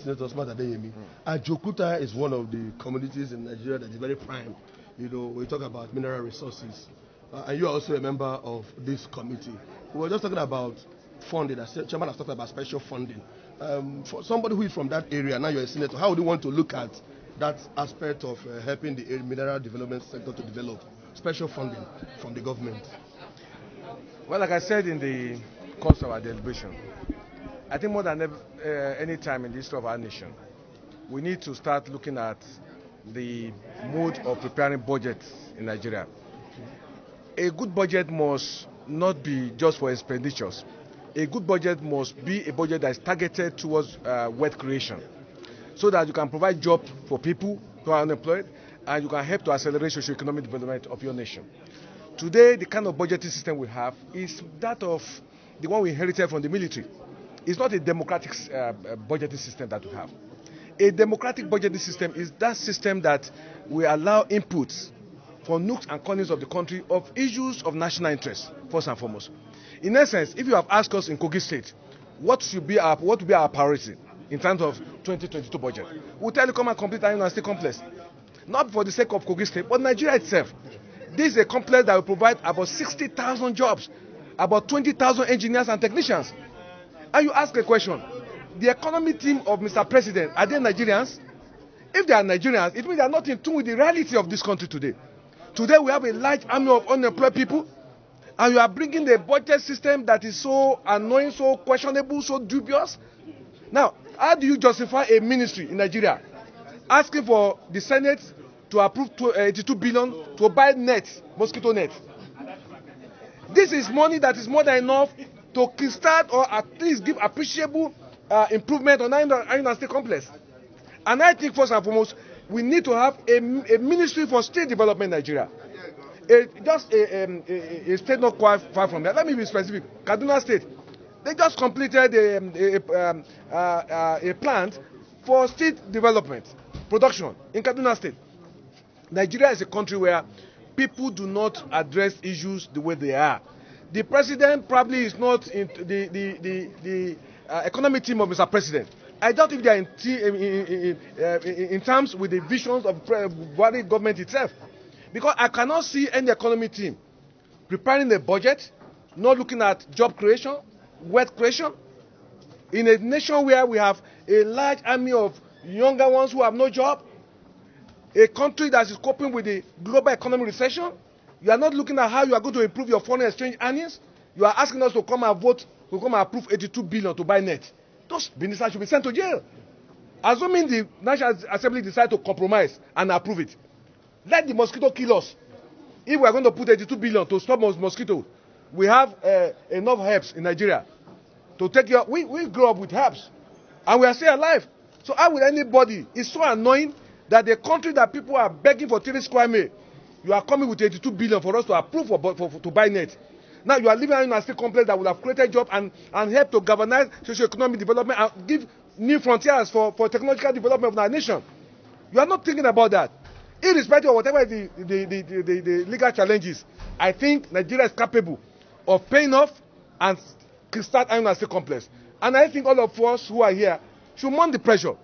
Senator Adeyemi. Ajokuta is one of the communities in Nigeria that is very prime. You know, we talk about mineral resources. And you are also a member of this committee. We were just talking about funding. The chairman has talked about special funding. For somebody who is from that area, now you're a senator, how would you want to look at that aspect of helping the mineral development sector to develop special funding from the government? Well, like I said in the course of our deliberation, I think more than any time in the history of our nation, we need to start looking at the mode of preparing budgets in Nigeria. A good budget must not be just for expenditures. A good budget must be a budget that is targeted towards wealth creation, so that you can provide jobs for people who are unemployed, and you can help to accelerate socio-economic development of your nation. Today, the kind of budgeting system we have is that of the one we inherited from the military. It's not a democratic budgeting system that we have. A democratic budgeting system is that system that will allow inputs from nooks and corners of the country of issues of national interest, first and foremost. In essence, if you have asked us in Kogi State, what will be our priority in terms of 2022 budget, we'll tell you come and complete our state complex. Not for the sake of Kogi State, but Nigeria itself. This is a complex that will provide about 60,000 jobs, about 20,000 engineers and technicians. And you ask a question, the economy team of Mr. President, are they Nigerians? If they are Nigerians, it means they are not in tune with the reality of this country today. Today we have a large army of unemployed people, and you are bringing the budget system that is so annoying, so questionable, so dubious. Now, how do you justify a ministry in Nigeria asking for the Senate to approve 82 billion to buy nets, mosquito nets? This is money that is more than enough to kickstart or at least give appreciable improvement on our state complex. And I think first and foremost, we need to have a ministry for state development in Nigeria. Just a state not quite far from that. Let me be specific. Kaduna State, they just completed a plant for state development, production in Kaduna State. Nigeria is a country where people do not address issues the way they are. The president probably is not in the economic team of Mr. President. I doubt if they are in terms with the visions of Buhari government itself. Because I cannot see any economy team preparing a budget, not looking at job creation, wealth creation, in a nation where we have a large army of younger ones who have no job, a country that is coping with the global economic recession. You are not looking at how you are going to improve your foreign exchange earnings. You are asking us to come and vote, to come and approve 82 billion to buy net. Those ministers should be sent to jail. Assuming the National Assembly decide to compromise and approve it. Let the mosquito kill us. If we are going to put 82 billion to stop mosquito, we have enough herbs in Nigeria to take care. We grew up with herbs, and we are still alive. So how will anybody? It's so annoying that the country that people are begging for 3 square meal, you are coming with 82 billion for us to approve to buy net. Now you are living in a state complex that will have created jobs and help to galvanize socio-economic development and give new frontiers for technological development of our nation. You are not thinking about that. Irrespective of whatever the legal challenges, I think Nigeria is capable of paying off and start Iron State Complex. And I think all of us who are here should mount the pressure.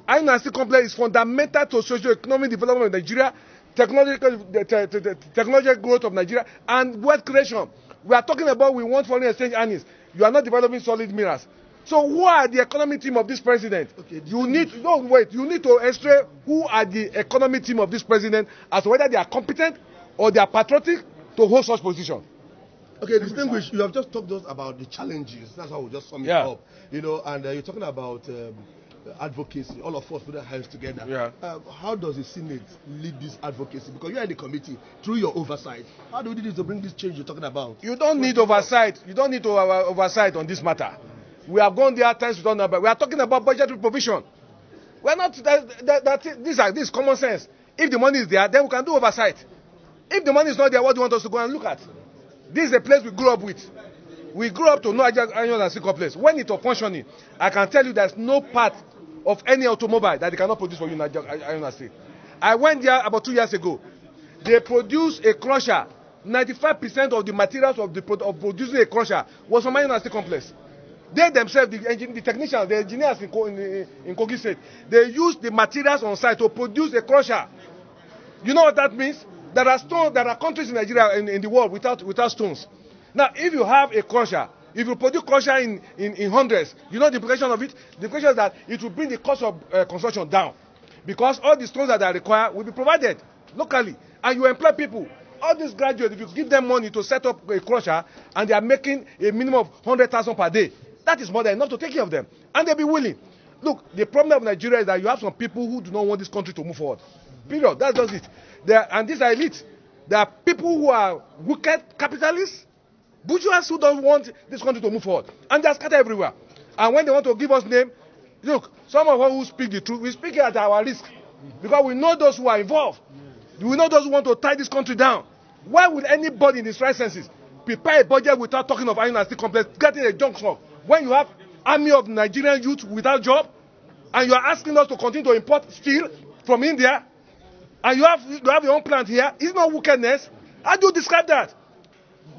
Iron State Complex is fundamental to socio-economic development of Nigeria, technological growth of Nigeria, and wealth creation. We are talking about we want foreign exchange earnings. You are not developing solid minerals. So who are the economic team of this president? Okay, you need to extract who are the economic team of this president as to whether they are competent or they are patriotic to hold such position. Okay, distinguished, you have just talked to us about the challenges. That's how we just sum it up. You know, and you're talking about advocacy. All of us put our hands together. Yeah. How does the Senate lead this advocacy? Because you are in the committee through your oversight. How do we do this to bring this change you're talking about? You don't need oversight. You don't need oversight on this matter. We have gone there times we don't know, but we are talking about budgetary provision. We are not this is common sense. If the money is there, then we can do oversight. If the money is not there, what do you want us to go and look at? This is a place we grew up with. We grew up to know Iron State Complex. When it was functioning, I can tell you there's no part of any automobile that they cannot produce for you in Iron State. I went there about 2 years ago. They produced a crusher. 95% of the materials of producing a crusher was from Iron State Complex. They themselves, the technicians, the engineers in Kogi State, they use the materials on site to produce a crusher. You know what that means? There are countries in Nigeria, in the world, without stones. Now, if you have a crusher, if you produce crusher in hundreds, you know the implication of it? The implication is that it will bring the cost of construction down. Because all the stones that are required will be provided locally. And you employ people. All these graduates, if you give them money to set up a crusher, and they are making a minimum of 100,000 per day, that is more than enough to take care of them. And they'll be willing. Look, the problem of Nigeria is that you have some people who do not want this country to move forward. Period. That's just it. And these are elite. There are people who are wicked capitalists, bourgeois who don't want this country to move forward. And they're scattered everywhere. And when they want to give us name, look, some of us who speak the truth, we speak it at our risk. Because we know those who are involved. We know those who want to tie this country down. Why would anybody in his right senses prepare a budget without talking of iron and steel complex, getting a junction, when you have army of Nigerian youth without job, and you are asking us to continue to import steel from India, and you have your own plant here? It's not wickedness. How do you describe that?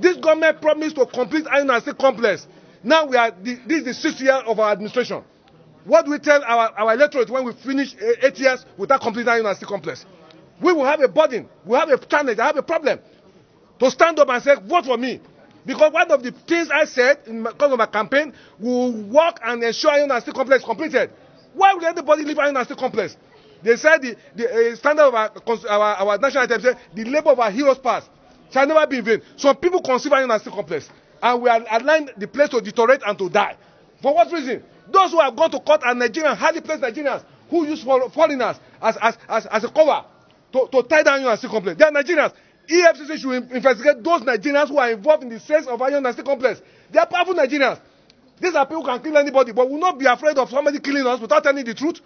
This government promised to complete iron and steel complex. Now this is the 6th year of our administration. What do we tell our electorate when we finish 8 years without completing iron and steel complex? We will have a burden, we have a challenge, I have a problem to stand up and say, vote for me. Because one of the things I said in because of my campaign, we will work and ensure iron and steel complex completed. Why would anybody leave iron and steel complex? They said the standard of our national anthem said, the labor of our heroes past shall never be in vain. Some people conceive iron and steel complex, and we are allowing the place to deteriorate and to die. For what reason? Those who have gone to court are Nigerians, highly placed Nigerians, who use foreigners as a cover to tie down iron and steel complex. They are Nigerians. EFCC should investigate those Nigerians who are involved in the sales of iron and steel complex. They are powerful Nigerians. These are people who can kill anybody, but will not be afraid of somebody killing us without telling the truth.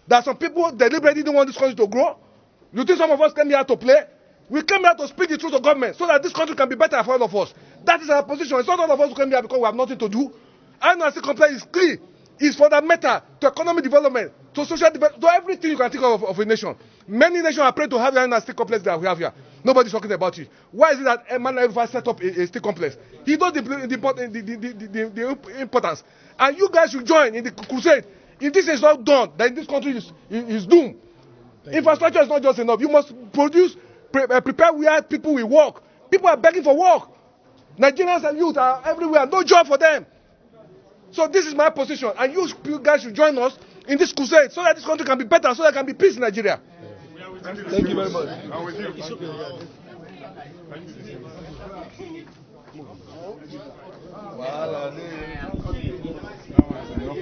That some people deliberately didn't want this country to grow. You think some of us came here to play? We came here to speak the truth to government so that this country can be better for all of us. That is our position. It's not all of us who came here because we have nothing to do. Iron and steel complex is clear. It's fundamental to economic development, to social development, to everything you can think of a nation. Many nations are praying to have the iron and steel complex that we have here. Nobody's talking about it. Why is it that Emmanuel set up a steel complex? He knows the importance. And you guys should join in the crusade. If this is not done, then this country is doomed. Infrastructure is not just enough. You must prepare where people will work. People are begging for work. Nigerians and youth are everywhere. No job for them. So this is my position. And you guys should join us in this crusade so that this country can be better, so there can be peace in Nigeria. Thank you very much. I'm with you.